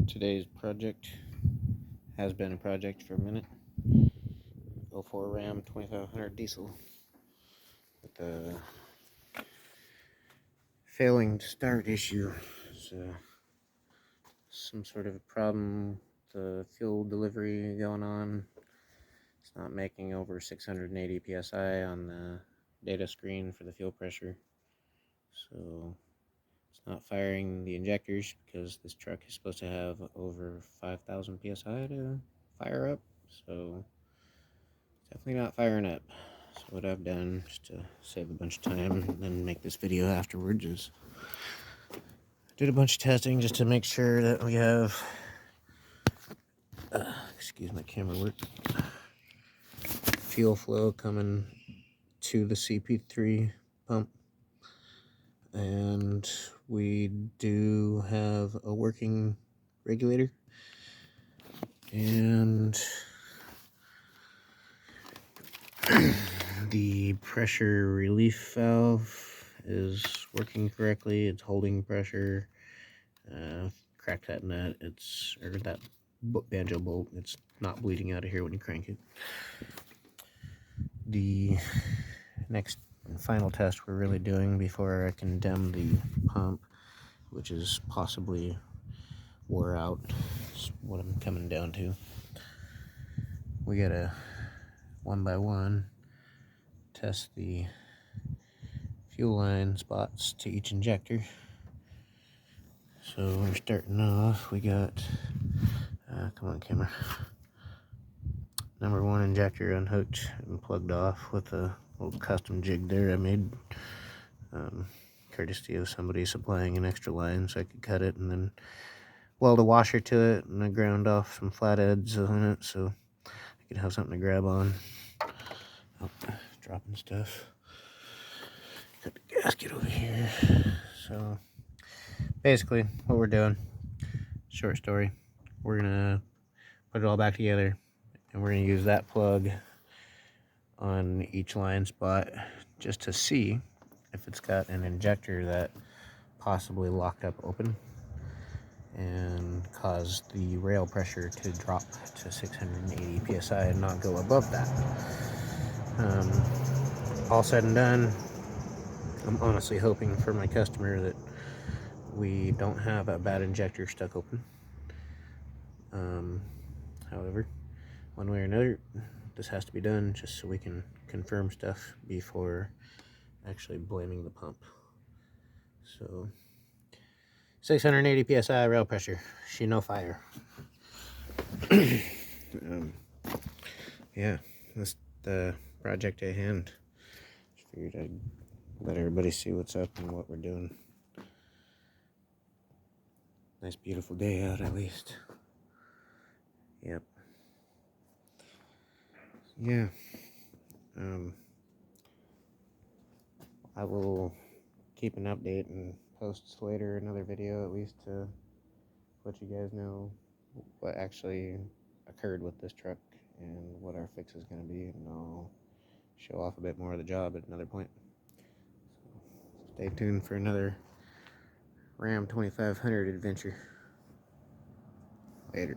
Today's project has been a project for a minute. 04 Ram 2500 diesel with a failing to start issue. So some sort of a problem with the fuel delivery going on. It's not making over 680 psi on the data screen for the fuel pressure. So it's not firing the injectors because this truck is supposed to have over 5,000 psi to fire up. So definitely not firing up. So what I've done, just to save a bunch of time and then make this video afterwards, is did a bunch of testing just to make sure that we have, excuse my camera work, fuel flow coming to the CP3 pump. And we do have a working regulator. And the pressure relief valve is working correctly. It's holding pressure. Crack that nut. Or that banjo bolt. It's not bleeding out of here when you crank it. The next and final test we're really doing before I condemn the pump, which is possibly wore out, is what I'm coming down to. We gotta one by one test the fuel line spots to each injector. So we're starting off, we got, come on camera, number one injector unhooked and plugged off with a little custom jig there I made, courtesy of somebody supplying an extra line so I could cut it and then weld a washer to it, and I ground off some flatheads on it so I could have something to grab on. Oh, dropping stuff. Got the gasket over here. So basically what we're doing, short story, we're gonna put it all back together and we're gonna use that plug on each line spot just to see if it's got an injector that possibly locked up open and caused the rail pressure to drop to 680 psi and not go above that. All said and done, I'm honestly hoping for my customer that we don't have a bad injector stuck open. However, one way or another, this has to be done just so we can confirm stuff before actually blaming the pump. So 680 psi rail pressure, she no fire. Yeah, that's the project at hand. Just figured I'd let everybody see what's up and what we're doing. Nice beautiful day out at least. Yep. Yeah. I will keep an update and post later another video at least to let you guys know what actually occurred with this truck and what our fix is going to be, and I'll show off a bit more of the job at another point. So stay tuned for another Ram 2500 adventure. Later.